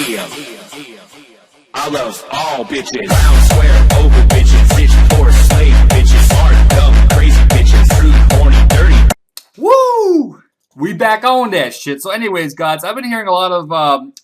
I love all bitches. Round, square, over bitches. Rich, poor, slave bitches. Smart, dumb, crazy bitches. Rude, horny, dirty. Woo! We back on that shit. So anyways, guys, I've been hearing a lot of,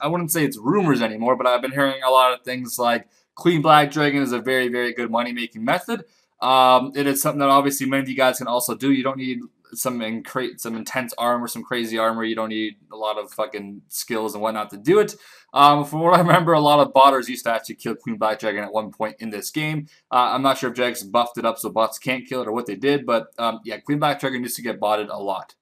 I wouldn't say it's rumors anymore, but I've been hearing a lot of things like Queen Black Dragon is a very, very good money-making method. It is something that obviously many of you guys can also do. You don't need some intense armor, some crazy armor. You don't need a lot of fucking skills and whatnot to do it. From what I remember, a lot of botters used to actually kill Queen Black Dragon at one point in this game. I'm not sure if Jags buffed it up so bots can't kill it or what they did, but yeah, Queen Black Dragon used to get botted a lot.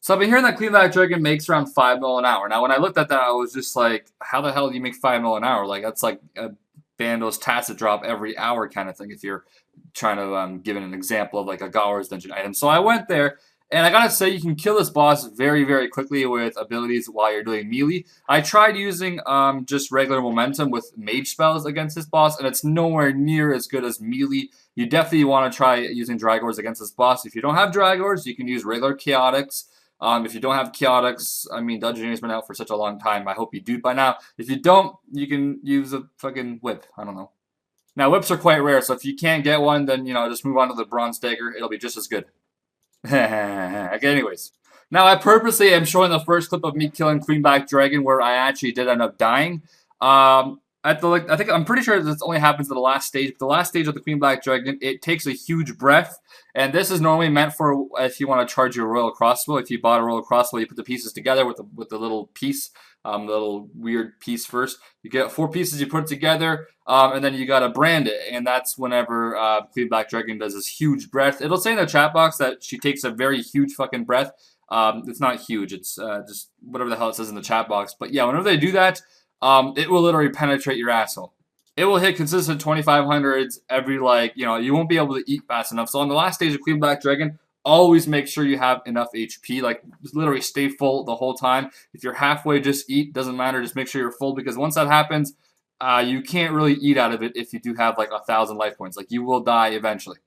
So I've been hearing that Queen Black Dragon makes around 5 mil an hour. Now, when I looked at that, I was just like, how the hell do you make 5 mil an hour? Like, that's like a Bando's tacit drop every hour kind of thing if you're trying to give an example of like a Gawar's Dungeon item. So I went there, and I gotta say, you can kill this boss very, very quickly with abilities while you're doing melee. I tried using just regular momentum with mage spells against this boss, and it's nowhere near as good as melee. You definitely want to try using Dragors against this boss. If you don't have Dragors, you can use regular Chaotix. If you don't have Chaotix, I mean, Dungeoneer's been out for such a long time. I hope you do by now. If you don't, you can use a fucking whip. I don't know. Now, whips are quite rare, so if you can't get one, then, you know, just move on to the Bronze Dagger. It'll be just as good. Okay, anyways. Now, I purposely am showing the first clip of me killing Queen Black Dragon where I actually did end up dying. I'm pretty sure this only happens at the last stage. But the last stage of the Queen Black Dragon, it takes a huge breath. And this is normally meant for if you want to charge your Royal Crossbow. If you bought a Royal Crossbow, you put the pieces together with the little piece, the little weird piece first. You get 4 pieces, you put it together, and then you gotta brand it. And that's whenever Queen Black Dragon does this huge breath. It'll say in the chat box that she takes a very huge fucking breath. It's not huge. It's just whatever the hell it says in the chat box. But yeah, whenever they do that, it will literally penetrate your asshole. It will hit consistent 2500s every, like, you know, you won't be able to eat fast enough. So on the last stage of Queen Black Dragon, always make sure you have enough HP. Like, literally stay full the whole time. If you're halfway, just eat. Doesn't matter. Just make sure you're full, because once that happens, you can't really eat out of it if you do have, like, 1,000 life points. Like, you will die eventually.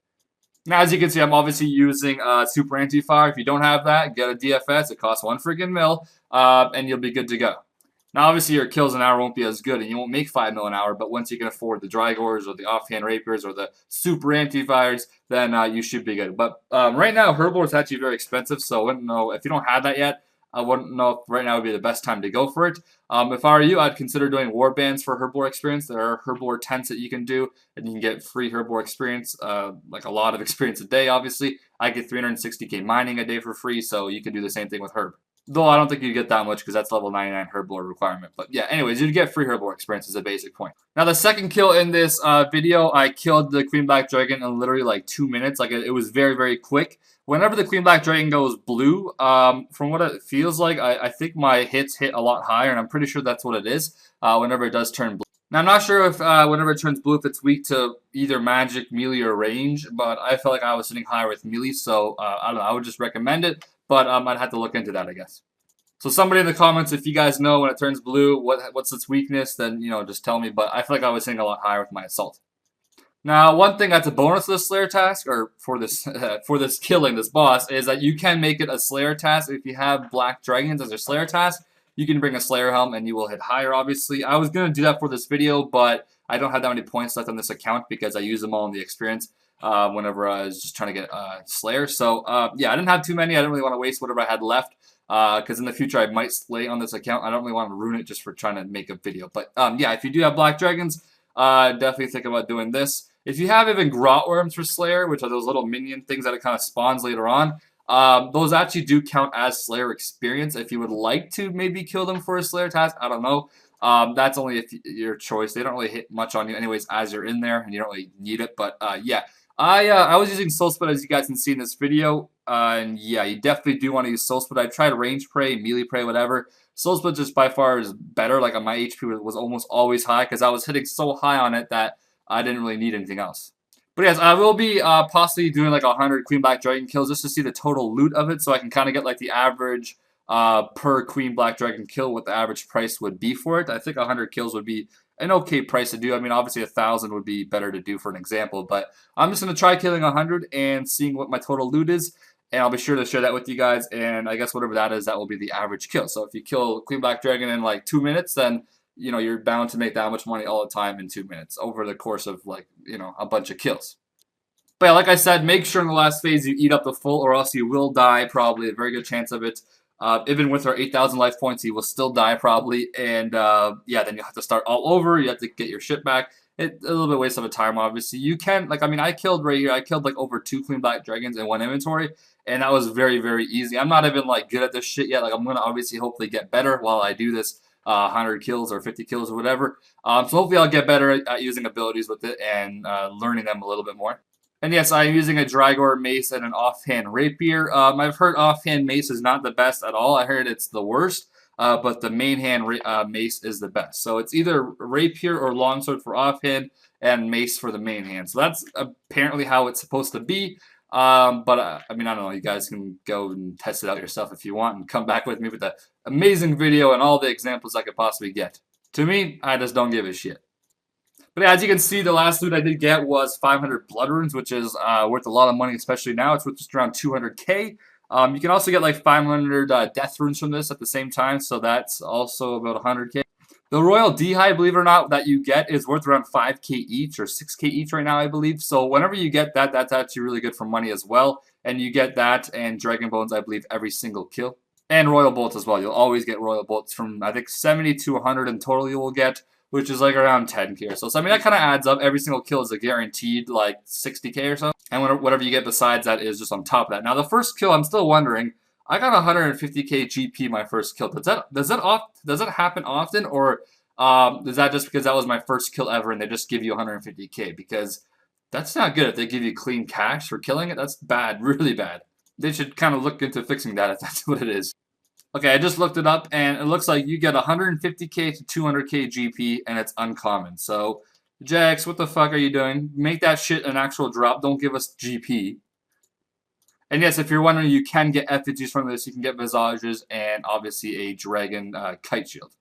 Now, as you can see, I'm obviously using Super Anti-Fire. If you don't have that, get a DFS. It costs 1 freaking mil, and you'll be good to go. Now, obviously, your kills an hour won't be as good, and you won't make 5 mil an hour, but once you can afford the Drygors or the offhand Rapiers or the Super Anti-Fires, then you should be good. But right now, Herblore is actually very expensive, so I wouldn't know. If you don't have that yet, I wouldn't know if right now would be the best time to go for it. If I were you, I'd consider doing Warbands for Herblore experience. There are Herblore tents that you can do, and you can get free Herblore experience, like a lot of experience a day, obviously. I get 360k mining a day for free, so you can do the same thing with Herb. Though I don't think you'd get that much because that's level 99 Herblore requirement. But yeah, anyways, you'd get free Herblore experience is a basic point. Now, the second kill in this video, I killed the Queen Black Dragon in literally like 2 minutes. Like, it was very, very quick. Whenever the Queen Black Dragon goes blue, from what it feels like, I think my hits hit a lot higher, and I'm pretty sure that's what it is whenever it does turn blue. Now, I'm not sure if whenever it turns blue, if it's weak to either magic, melee, or range, but I felt like I was sitting higher with melee, so I don't know, I would just recommend it. But I'd have to look into that, I guess. So somebody in the comments, if you guys know when it turns blue, what's its weakness, then, you know, just tell me. But I feel like I was hitting a lot higher with my assault. Now, one thing that's a bonus to the Slayer task, or for this killing this boss, is that you can make it a Slayer task. If you have Black Dragons as your Slayer task, you can bring a Slayer helm and you will hit higher, obviously. I was going to do that for this video, but I don't have that many points left on this account because I use them all in the experience. Whenever I was just trying to get Slayer. So, yeah, I didn't have too many. I didn't really want to waste whatever I had left, because in the future I might slay on this account. I don't really want to ruin it just for trying to make a video. But, yeah, if you do have Black Dragons, definitely think about doing this. If you have even Grot Worms for Slayer, which are those little minion things that it kind of spawns later on, those actually do count as Slayer experience. If you would like to maybe kill them for a Slayer task, I don't know. That's only if your choice. They don't really hit much on you anyways as you're in there, and you don't really need it. But, yeah. I was using Soul Split, as you guys can see in this video, and yeah, you definitely do want to use Soul Split. I tried Range Pray, Melee Pray, whatever. Soul Split just by far is better. Like, my HP was almost always high, because I was hitting so high on it that I didn't really need anything else. But yes, I will be possibly doing like 100 Queen Black Dragon kills just to see the total loot of it, so I can kind of get like the average per Queen Black Dragon kill, what the average price would be for it. I think 100 kills would be an okay price to do. I mean, obviously 1,000 would be better to do for an example, but I'm just going to try killing 100 and seeing what my total loot is, and I'll be sure to share that with you guys, and I guess whatever that is, that will be the average kill. So if you kill Queen Black Dragon in like 2 minutes, then you know, you're bound to make that much money all the time in 2 minutes over the course of like, you know, a bunch of kills. But yeah, like I said, make sure in the last phase you eat up the full, or else you will die. Probably a very good chance of it. Even with our 8,000 life points, you will still die probably. And yeah, then you have to start all over. You have to get your shit back. It's a little bit waste of a time, obviously. You can, like, I mean, I killed right here. I killed like over 2 clean black dragons in one inventory, and that was very, very easy. I'm not even like good at this shit yet. Like, I'm gonna obviously hopefully get better while I do this. 100 kills or 50 kills or whatever. So hopefully I'll get better at using abilities with it and learning them a little bit more. And yes, I'm using a Drygor mace and an offhand rapier. I've heard offhand mace is not the best at all. I heard it's the worst, but the main hand mace is the best. So it's either rapier or longsword for offhand and mace for the main hand. So that's apparently how it's supposed to be. But I mean, I don't know. You guys can go and test it out yourself if you want and come back with me with an amazing video and all the examples I could possibly get. To me, I just don't give a shit. But yeah, as you can see, the last loot I did get was 500 blood runes, which is worth a lot of money, especially now. It's worth just around 200k. You can also get like 500 death runes from this at the same time, so that's also about 100k. The Royal D'hide, believe it or not, that you get is worth around 5k each or 6k each right now, I believe. So whenever you get that, that's actually really good for money as well. And you get that and Dragon Bones, I believe, every single kill. And Royal Bolts as well. You'll always get Royal Bolts from, I think, 70 to 100 in total you will get, which is like around 10k or so. So I mean, that kind of adds up. Every single kill is a guaranteed like 60k or so. And whatever you get besides that is just on top of that. Now the first kill, I'm still wondering, I got 150k GP my first kill. Does that happen often, or is that just because that was my first kill ever and they just give you 150k? Because that's not good if they give you clean cash for killing it. That's bad, really bad. They should kind of look into fixing that if that's what it is. Okay, I just looked it up, and it looks like you get 150k to 200k GP, and it's uncommon. So, Jax, what the fuck are you doing? Make that shit an actual drop. Don't give us GP. And yes, if you're wondering, you can get effigies from this. You can get visages and obviously a dragon kite shield.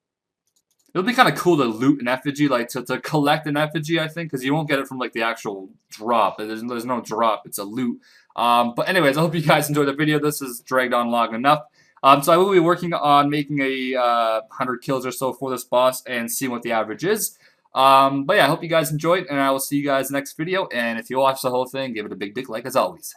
It'll be kind of cool to loot an effigy, like to collect an effigy, I think, because you won't get it from like the actual drop. There's no drop. It's a loot. But anyways, I hope you guys enjoyed the video. This has dragged on long enough. So I will be working on making a 100 kills or so for this boss and seeing what the average is. But yeah, I hope you guys enjoyed, and I will see you guys next video. And if you watch the whole thing, give it a big like as always.